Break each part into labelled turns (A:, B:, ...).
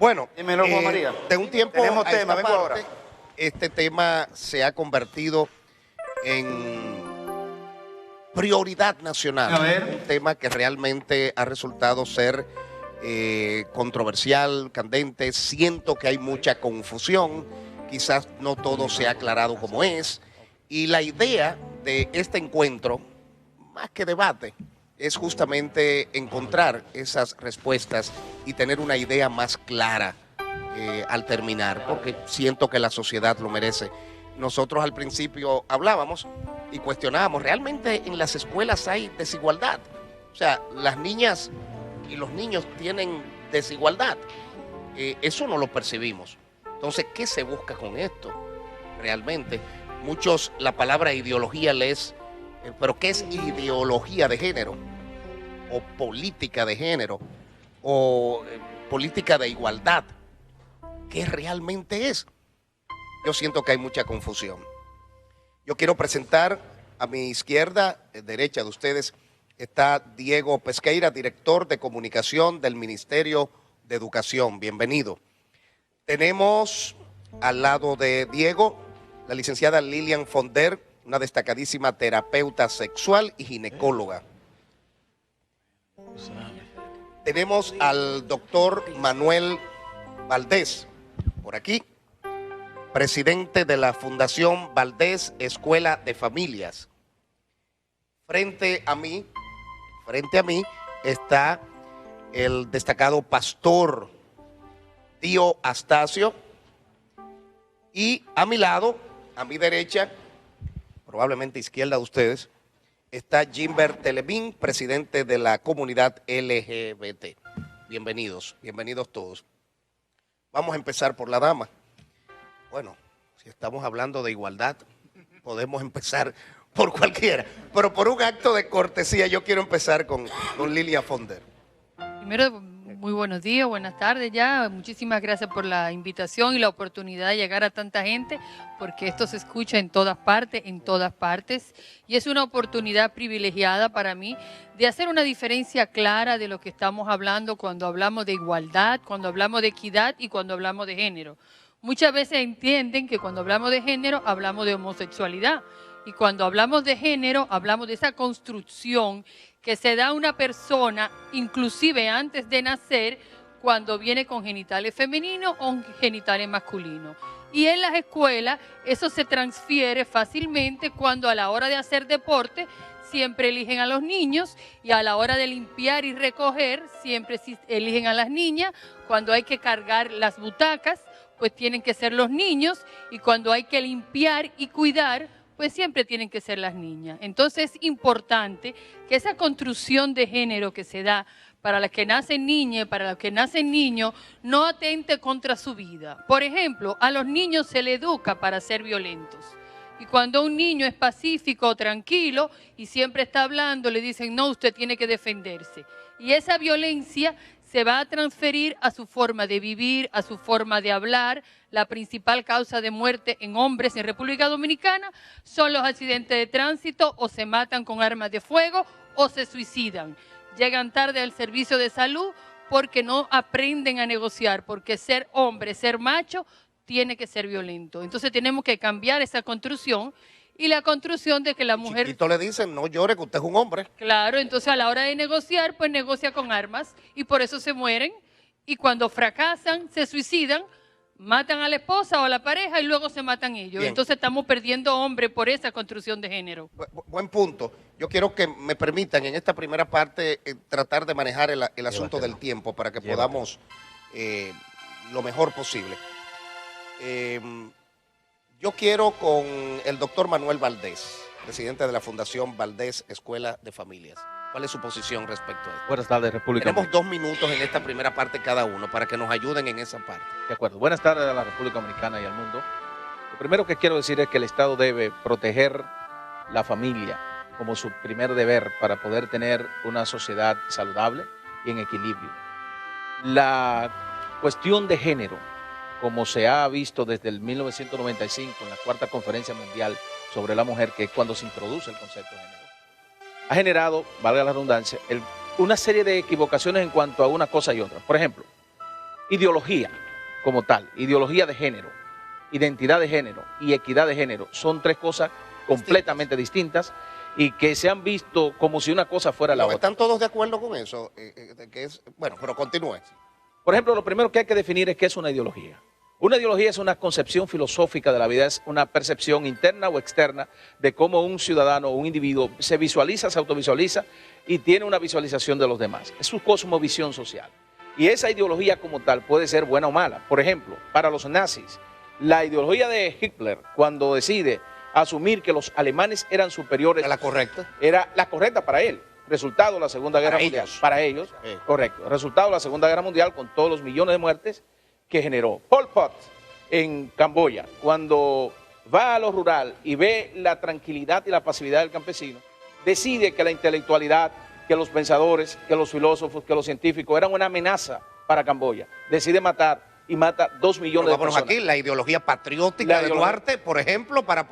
A: Bueno,
B: Dímelo, Juan María.
A: de un tiempo
B: Tenemos
A: a
B: tema,
A: esta
B: vengo
A: parte,
B: ahora.
A: este tema se ha convertido en prioridad nacional.
B: A ver.
A: Un tema que realmente ha resultado ser controversial, candente. Siento que hay mucha confusión. Quizás no todo se ha aclarado como es. Y la idea de este encuentro, más que debate, es justamente encontrar esas respuestas y tener una idea más clara al terminar, porque siento que la sociedad lo merece. Nosotros al principio hablábamos y cuestionábamos, ¿realmente en las escuelas hay desigualdad? O sea, las niñas y los niños tienen desigualdad. Eso no lo percibimos. Entonces, ¿qué se busca con esto? Realmente, muchos, la palabra ideología les... pero ¿qué es ideología de género? O política de género, o política de igualdad. ¿Qué realmente es? Yo siento que hay mucha confusión. Yo quiero presentar a mi izquierda, derecha de ustedes, está Diego Pesqueira, director de comunicación del Ministerio de Educación. Bienvenido. Tenemos al lado de Diego la licenciada Lilian Fonder, una destacadísima terapeuta sexual y ginecóloga. Tenemos al doctor Manuel Valdés, por aquí, presidente de la Fundación Valdés Escuela de Familias. Frente a mí está el destacado pastor Tío Astacio, y a mi lado, a mi derecha, probablemente izquierda de ustedes, está Jimber Televín, presidente de la comunidad LGBT. Bienvenidos, bienvenidos todos. Vamos a empezar por la dama. Bueno, si estamos hablando de igualdad, podemos empezar por cualquiera, pero por un acto de cortesía yo quiero empezar con Lilia Fonder.
C: Primero, muy buenos días, buenas tardes ya. Muchísimas gracias por la invitación y la oportunidad de llegar a tanta gente, porque esto se escucha en todas partes, y es una oportunidad privilegiada para mí de hacer una diferencia clara de lo que estamos hablando cuando hablamos de igualdad, cuando hablamos de equidad y cuando hablamos de género. Muchas veces entienden que cuando hablamos de género hablamos de homosexualidad, y cuando hablamos de género hablamos de esa construcción que se da a una persona, inclusive antes de nacer, cuando viene con genitales femeninos o genitales masculinos. Y en las escuelas eso se transfiere fácilmente cuando a la hora de hacer deporte siempre eligen a los niños, y a la hora de limpiar y recoger siempre eligen a las niñas. Cuando hay que cargar las butacas, pues tienen que ser los niños, y cuando hay que limpiar y cuidar, pues siempre tienen que ser las niñas. Entonces es importante que esa construcción de género que se da para las que nacen niñas y para los que nacen niños no atente contra su vida. Por ejemplo, a los niños se les educa para ser violentos. Y cuando un niño es pacífico, tranquilo y siempre está hablando, le dicen, no, usted tiene que defenderse. Y esa violencia se va a transferir a su forma de vivir, a su forma de hablar. La principal causa de muerte en hombres en República Dominicana son los accidentes de tránsito, o se matan con armas de fuego o se suicidan. Llegan tarde al servicio de salud porque no aprenden a negociar, porque ser hombre, ser macho, tiene que ser violento. Entonces tenemos que cambiar esa construcción, y la construcción de que la mujer...
A: Chiquito le dicen, no llore, que usted es un hombre.
C: Claro, entonces a la hora de negociar, pues negocia con armas, y por eso se mueren, y cuando fracasan, se suicidan, matan a la esposa o a la pareja y luego se matan ellos.
A: Bien.
C: Entonces estamos perdiendo hombres por esa construcción de género.
A: Buen punto. Yo quiero que me permitan en esta primera parte tratar de manejar el asunto del tiempo para que podamos lo mejor posible. Yo quiero con el doctor Manuel Valdés, presidente de la Fundación Valdés Escuela de Familias. ¿Cuál es su posición respecto a esto?
D: Buenas tardes, República
A: Tenemos
D: Dominicana.
A: 2 minutos en esta primera parte cada uno para que nos ayuden en esa parte.
D: De acuerdo. Buenas tardes a la República Dominicana y al mundo. Lo primero que quiero decir es que el Estado debe proteger la familia como su primer deber para poder tener una sociedad saludable y en equilibrio. La cuestión de género, como se ha visto desde el 1995 en la Cuarta Conferencia Mundial sobre la Mujer, que es cuando se introduce el concepto de género, ha generado, valga la redundancia, una serie de equivocaciones en cuanto a una cosa y otra. Por ejemplo, ideología como tal, ideología de género, identidad de género y equidad de género, son tres cosas completamente distintas y que se han visto como si una cosa fuera la otra.
A: ¿Están todos de acuerdo con eso? Bueno, pero continúe.
D: Por ejemplo, lo primero que hay que definir es qué es una ideología. Una ideología es una concepción filosófica de la vida, es una percepción interna o externa de cómo un ciudadano o un individuo se visualiza, se autovisualiza y tiene una visualización de los demás. Es su cosmovisión social. Y esa ideología como tal puede ser buena o mala. Por ejemplo, para los nazis, la ideología de Hitler, cuando decide asumir que los alemanes eran superiores.
A: ¿Era la correcta?
D: Era la correcta para él. Resultado de la Segunda Guerra Mundial. Para ellos, correcto. Resultado de la Segunda Guerra Mundial con todos los millones de muertes que generó. Pol Pot en Camboya, cuando va a lo rural y ve la tranquilidad y la pasividad del campesino, decide que la intelectualidad, que los pensadores, que los filósofos, que los científicos eran una amenaza para Camboya. Decide matar y mata 2 millones de personas.
A: Aquí la ideología patriótica de Duarte, por ejemplo, para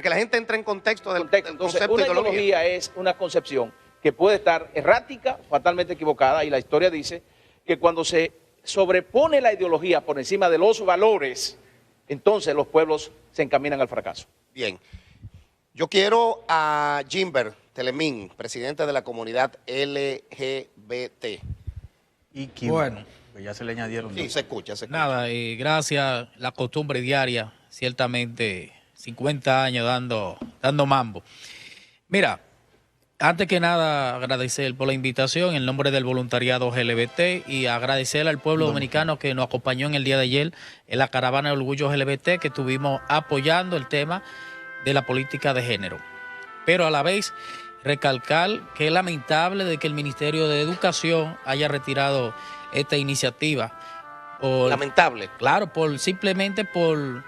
A: que la gente entre en contexto del concepto de
D: una ideología es una concepción que puede estar errática, fatalmente equivocada, y la historia dice que cuando se sobrepone la ideología por encima de los valores, entonces los pueblos se encaminan al fracaso.
A: Bien. Yo quiero a Jimber Telemín, presidente de la comunidad LGBT.
B: Bueno, ya se le añadieron.
A: Sí, se escucha.
B: Nada, gracias, la costumbre diaria, ciertamente 50 años dando mambo. Mira, antes que nada agradecer por la invitación en nombre del voluntariado LGBT y agradecer al pueblo dominicano que nos acompañó en el día de ayer en la caravana de orgullo LGBT, que estuvimos apoyando el tema de la política de género. Pero a la vez recalcar que es lamentable de que el Ministerio de Educación haya retirado esta iniciativa.
A: Lamentable.
B: Claro, simplemente por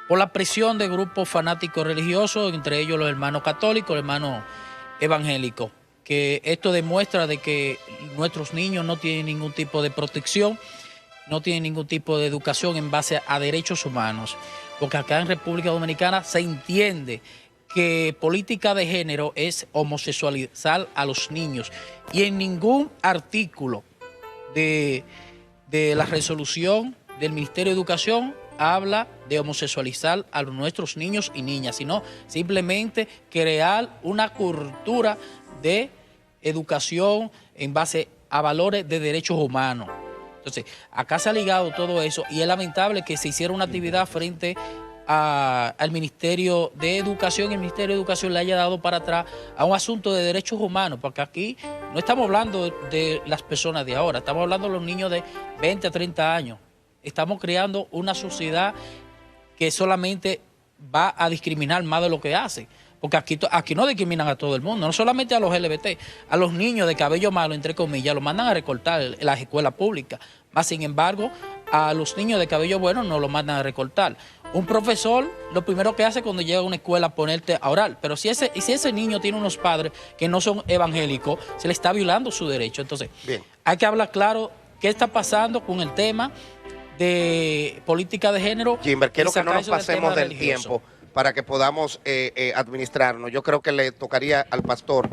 B: la presión de grupos fanáticos religiosos, entre ellos los hermanos católicos, los hermanos evangélicos, que esto demuestra de que nuestros niños no tienen ningún tipo de protección, no tienen ningún tipo de educación en base a derechos humanos, porque acá en República Dominicana se entiende que política de género es homosexualizar a los niños, y en ningún artículo de la resolución del Ministerio de Educación habla de homosexualizar a nuestros niños y niñas, sino simplemente crear una cultura de educación en base a valores de derechos humanos. Entonces, acá se ha ligado todo eso y es lamentable que se hiciera una actividad frente al Ministerio de Educación y el Ministerio de Educación le haya dado para atrás a un asunto de derechos humanos, porque aquí no estamos hablando de las personas de ahora, estamos hablando de los niños de 20 a 30 años. Estamos creando una sociedad que solamente va a discriminar más de lo que hace. Porque aquí no discriminan a todo el mundo, no solamente a los LGBT, a los niños de cabello malo, entre comillas, los mandan a recortar en las escuelas públicas. Más sin embargo, a los niños de cabello bueno no los mandan a recortar. Un profesor, lo primero que hace cuando llega a una escuela es ponerte a orar. Pero si ese niño tiene unos padres que no son evangélicos, se le está violando su derecho. Entonces, hay que hablar claro qué está pasando con el tema de política de género.
A: Jimber, quiero que no nos pasemos del tiempo para que podamos administrarnos. Yo creo que le tocaría al pastor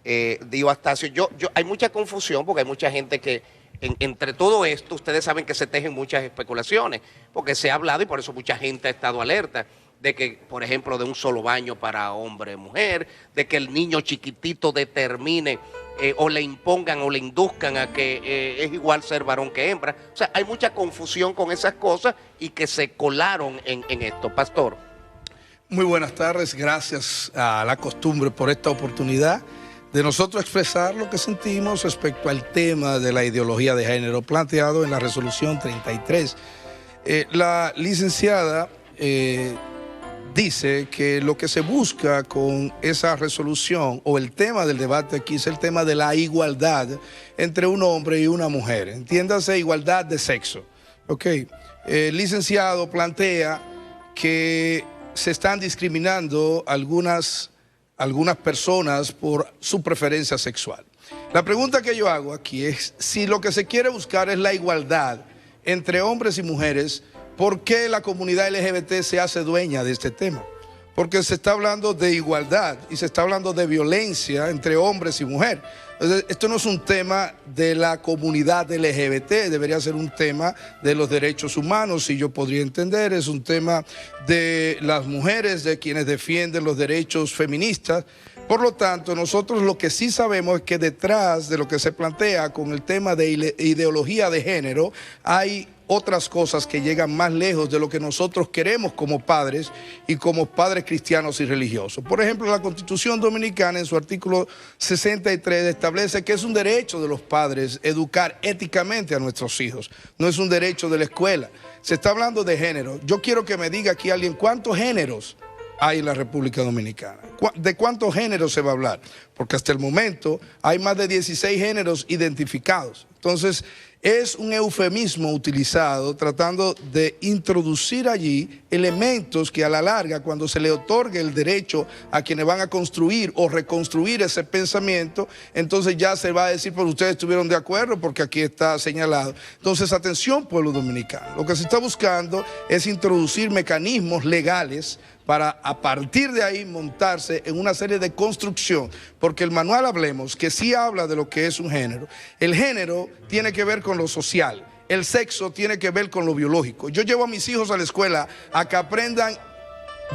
A: Dio Astacio. Hay mucha confusión porque hay mucha gente que entre todo esto, ustedes saben que se tejen muchas especulaciones, porque se ha hablado y por eso mucha gente ha estado alerta de que, por ejemplo, de un solo baño para hombre y mujer, de que el niño chiquitito determine o le impongan o le induzcan a que es igual ser varón que hembra. O sea, hay mucha confusión con esas cosas y que se colaron en esto. Pastor.
E: Muy buenas tardes, gracias a la costumbre por esta oportunidad de nosotros expresar lo que sentimos respecto al tema de la ideología de género planteado en la resolución 33. La licenciada dice que lo que se busca con esa resolución o el tema del debate aquí es el tema de la igualdad entre un hombre y una mujer. Entiéndase, igualdad de sexo. Ok. El licenciado plantea que se están discriminando algunas personas por su preferencia sexual. La pregunta que yo hago aquí es, si lo que se quiere buscar es la igualdad entre hombres y mujeres, ¿por qué la comunidad LGBT se hace dueña de este tema? porque se está hablando de igualdad y se está hablando de violencia entre hombres y mujeres. Entonces, esto no es un tema de la comunidad LGBT, debería ser un tema de los derechos humanos, si yo podría entender, es un tema de las mujeres, de quienes defienden los derechos feministas. Por lo tanto, nosotros lo que sí sabemos es que detrás de lo que se plantea con el tema de ideología de género, hay otras cosas que llegan más lejos de lo que nosotros queremos como padres y como padres cristianos y religiosos. Por ejemplo, la Constitución Dominicana en su artículo 63 establece que es un derecho de los padres educar éticamente a nuestros hijos, no es un derecho de la escuela. Se está hablando de género. Yo quiero que me diga aquí alguien cuántos géneros hay en la República Dominicana. ¿De cuántos géneros se va a hablar? Porque hasta el momento hay más de 16 géneros identificados. Entonces, es un eufemismo utilizado tratando de introducir allí elementos que a la larga, cuando se le otorgue el derecho a quienes van a construir o reconstruir ese pensamiento, entonces ya se va a decir, pues ustedes estuvieron de acuerdo porque aquí está señalado. Entonces, atención, pueblo dominicano, lo que se está buscando es introducir mecanismos legales para a partir de ahí montarse en una serie de construcción, porque el manual Hablemos, que sí habla de lo que es un género, el género tiene que ver con lo social, el sexo tiene que ver con lo biológico. Yo llevo a mis hijos a la escuela a que aprendan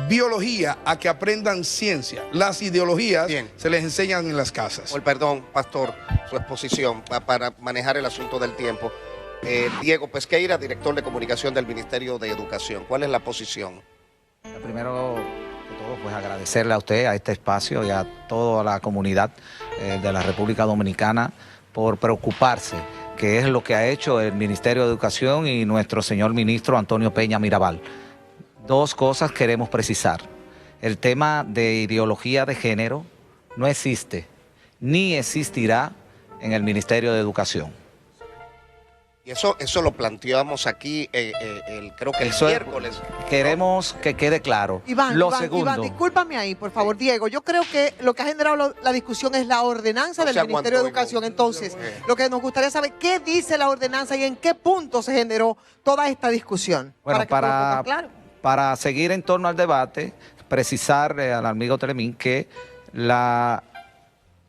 E: biología, a que aprendan ciencia. Las ideologías se les enseñan en las casas.
A: Perdón, pastor, su exposición para manejar el asunto del tiempo. Diego Pesqueira, director de comunicación del Ministerio de Educación. ¿Cuál es la posición?
F: Primero que todo, pues agradecerle a usted, a este espacio y a toda la comunidad de la República Dominicana por preocuparse, que es lo que ha hecho el Ministerio de Educación y nuestro señor ministro Antonio Peña Mirabal. Dos cosas queremos precisar. El tema de ideología de género no existe, ni existirá en el Ministerio de Educación.
A: Y eso lo planteamos aquí, creo que el miércoles.
F: Queremos que quede claro.
G: Iván, discúlpame ahí, por favor, Diego. Yo creo que lo que ha generado la discusión es la ordenanza del Ministerio de Educación. Entonces, lo que nos gustaría saber, ¿qué dice la ordenanza y en qué punto se generó toda esta discusión?
F: Bueno, para seguir en torno al debate, precisarle al amigo Telemín que la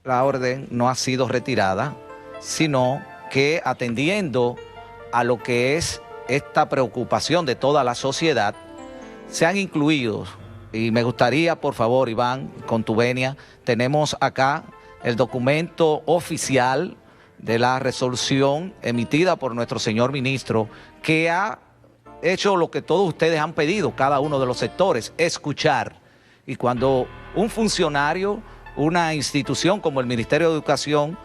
F: orden no ha sido retirada, sino que atendiendo a lo que es esta preocupación de toda la sociedad, se han incluido, y me gustaría, por favor, Iván, con tu venia, tenemos acá el documento oficial de la resolución emitida por nuestro señor ministro, que ha hecho lo que todos ustedes han pedido, cada uno de los sectores, escuchar. Y cuando un funcionario, una institución como el Ministerio de Educación,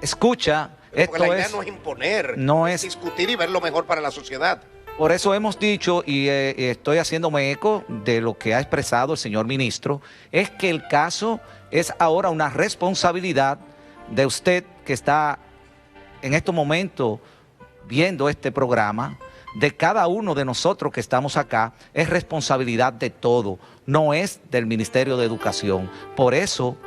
F: escucha.
A: Porque la idea no es imponer, es discutir y ver lo mejor para la sociedad.
F: Por eso hemos dicho, y estoy haciéndome eco de lo que ha expresado el señor ministro, es que el caso es ahora una responsabilidad de usted que está en estos momentos viendo este programa, de cada uno de nosotros que estamos acá, es responsabilidad de todo, no es del Ministerio de Educación. Por eso,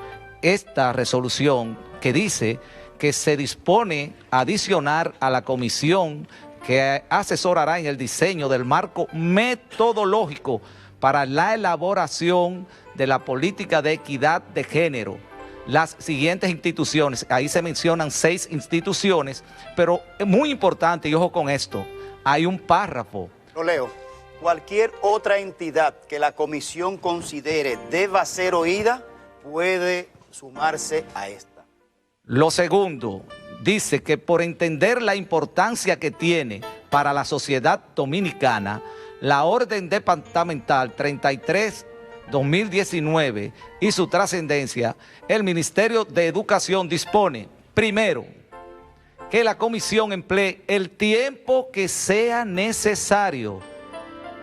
F: esta resolución que dice que se dispone a adicionar a la comisión que asesorará en el diseño del marco metodológico para la elaboración de la política de equidad de género. Las siguientes instituciones, ahí se mencionan 6 instituciones, pero es muy importante, y ojo con esto, hay un párrafo.
H: Lo leo. Cualquier otra entidad que la comisión considere deba ser oída puede sumarse a esta.
F: Lo segundo, dice que por entender la importancia que tiene para la sociedad dominicana, la orden departamental 33/2019 y su trascendencia, el Ministerio de Educación dispone, primero, que la comisión emplee el tiempo que sea necesario,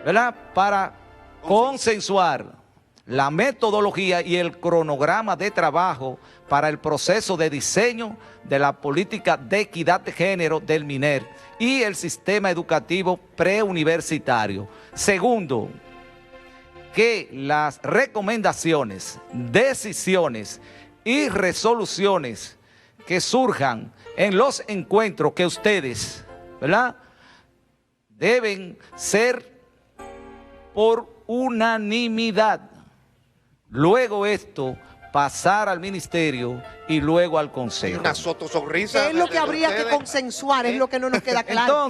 F: ¿verdad?, para consensuar la metodología y el cronograma de trabajo para el proceso de diseño de la política de equidad de género del MINER y el sistema educativo preuniversitario. Segundo, que las recomendaciones, decisiones y resoluciones que surjan en los encuentros que ustedes, ¿verdad?, deben ser por unanimidad. luego esto pasar al ministerio y luego al consejo.
A: Una sotosonrisa.
G: ¿Qué es lo que habría que consensuar? Es lo que no nos queda claro.